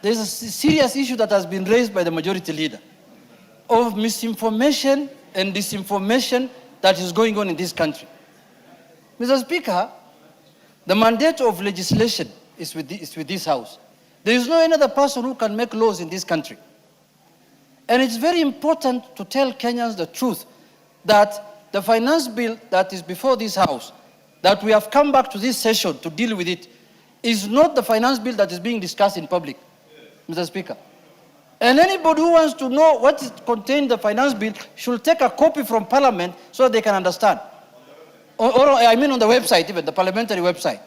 there's a serious issue that has been raised by the majority leader of misinformation and disinformation that is going on in this country. Mr. Speaker, the mandate of legislation is with this House. There is no another person who can make laws in this country. And it's very important to tell Kenyans the truth that the finance bill that is before this House, that we have come back to this session to deal with it, is not the finance bill that is being discussed in public, Mr. Speaker. And anybody who wants to know what is contained in the finance bill should take a copy from Parliament so they can understand. Or I mean on the website, even the parliamentary website.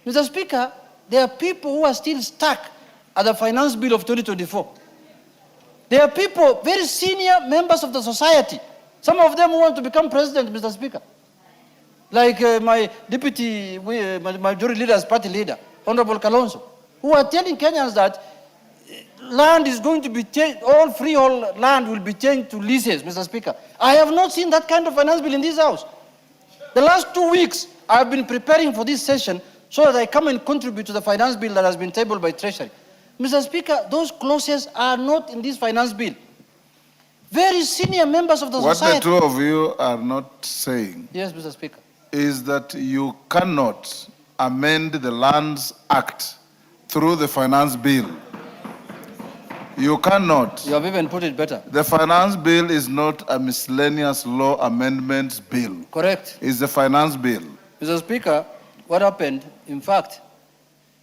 Mr. Speaker, there are people who are still stuck at the finance bill of 2024. There are people, very senior members of the society, some of them who want to become president, Mr. Speaker. Like my deputy, majority leader's party leader, Honorable KALONZO, who are telling Kenyans that land is going to be changed, all freehold land will be changed to leases, Mr. Speaker. I have not seen that kind of finance bill in this House. The last 2 weeks, I have been preparing for this session so that I come and contribute to the finance bill that has been tabled by Treasury. Mr. Speaker, those clauses are not in this finance bill. Very senior members of the society. What the two of you are not saying, yes, Mr. Speaker, is that you cannot amend the Lands Act through the finance bill. You cannot. You have even put it better. The finance bill is not a miscellaneous law amendments bill. Correct. It's the finance bill. Mr. Speaker, what happened, in fact,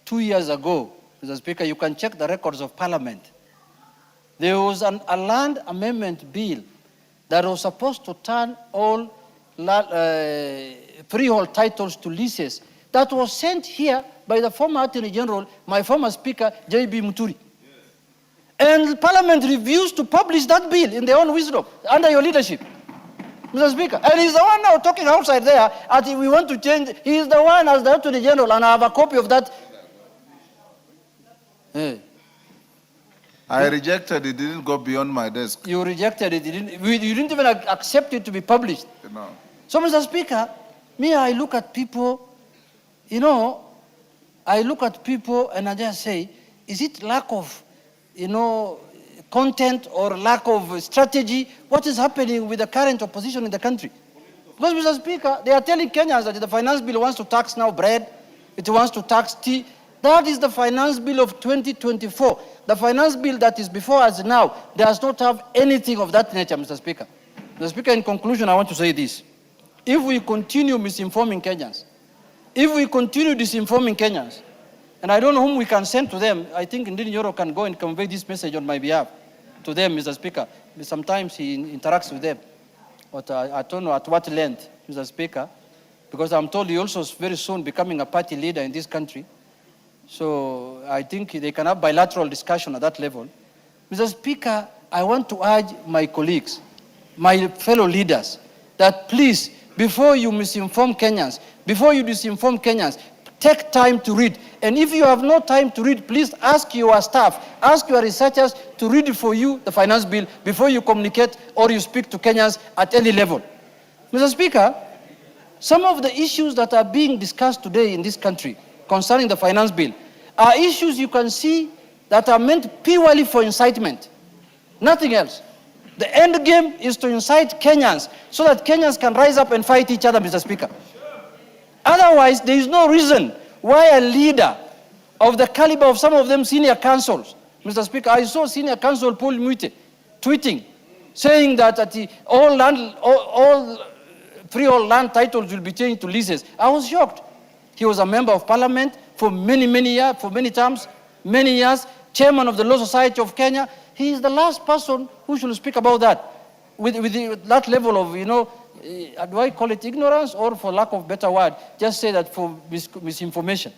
2 years ago, Mr. Speaker, you can check the records of Parliament. There was a land amendment bill that was supposed to turn all freehold titles to leases that was sent here by the former Attorney General, my former Speaker, J.B. Muturi. And Parliament refused to publish that bill in their own wisdom, under your leadership, Mr. Speaker. And he's the one now talking outside there, as if we want to change. He is the one as the Attorney General, and I have a copy of that. Hey. I rejected it. It didn't go beyond my desk. You rejected it. You didn't even accept it to be published. No. So, Mr. Speaker, I look at people, I look at people and I just say, is it lack of, content or lack of strategy? What is happening with the current opposition in the country? Because, Mr. Speaker, they are telling Kenyans that the finance bill wants to tax now bread, it wants to tax tea. That is the finance bill of 2024. The finance bill that is before us now does not have anything of that nature, Mr. Speaker. Mr. Speaker, in conclusion, I want to say this. If we continue misinforming Kenyans, if we continue disinforming Kenyans, and I don't know whom we can send to them, I think indeed Nyoro can go and convey this message on my behalf to them, Mr. Speaker. Sometimes he interacts with them, but I don't know at what length, Mr. Speaker, because I'm told he also is very soon becoming a party leader in this country. So I think they can have bilateral discussion at that level. Mr. Speaker, I want to urge my colleagues, my fellow leaders, that please, before you misinform Kenyans, before you disinform Kenyans, take time to read. And if you have no time to read, please ask your staff, ask your researchers to read it for you, the finance bill, before you communicate or you speak to Kenyans at any level. Mr. Speaker, some of the issues that are being discussed today in this country concerning the finance bill are issues you can see that are meant purely for incitement, nothing else. The end game is to incite Kenyans so that Kenyans can rise up and fight each other, Mr. Speaker. Otherwise, there is no reason why a leader of the caliber of some of them senior councils, Mr. Speaker, I saw senior council Paul Mwite tweeting, saying that all freehold land titles will be changed to leases. I was shocked. He was a member of Parliament for many years, for many terms, many years, chairman of the Law Society of Kenya. He is the last person who should speak about that with that level of, do I call it ignorance or, for lack of better word, just say that for misinformation.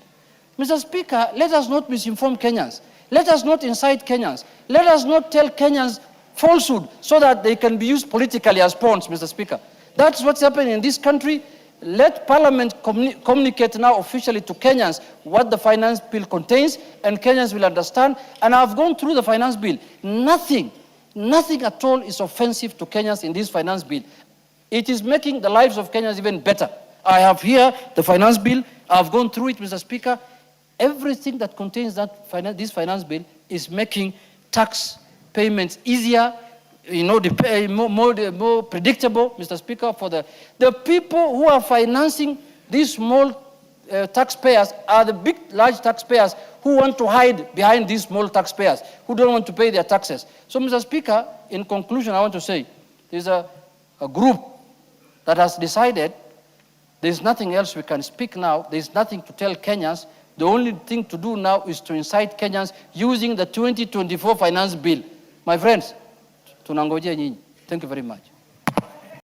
Mr. Speaker, let us not misinform Kenyans. Let us not incite Kenyans. Let us not tell Kenyans falsehood so that they can be used politically as pawns, Mr. Speaker. That's what's happening in this country. Let Parliament communicate now officially to Kenyans what the finance bill contains, and Kenyans will understand. And I've gone through the finance bill. Nothing at all is offensive to Kenyans in this finance bill. It is making the lives of Kenyans even better. I have here the finance bill. I've gone through it, Mr. Speaker. Everything that contains this finance bill is making tax payments easier, more predictable, Mr. Speaker, for the people who are financing these small taxpayers are the big, large taxpayers who want to hide behind these small taxpayers, who don't want to pay their taxes. So, Mr. Speaker, in conclusion, I want to say there's a group that has decided there's nothing else we can speak now. There's nothing to tell Kenyans. The only thing to do now is to incite Kenyans using the 2024 finance bill. My friends, tunangojea nyinyi. Thank you very much.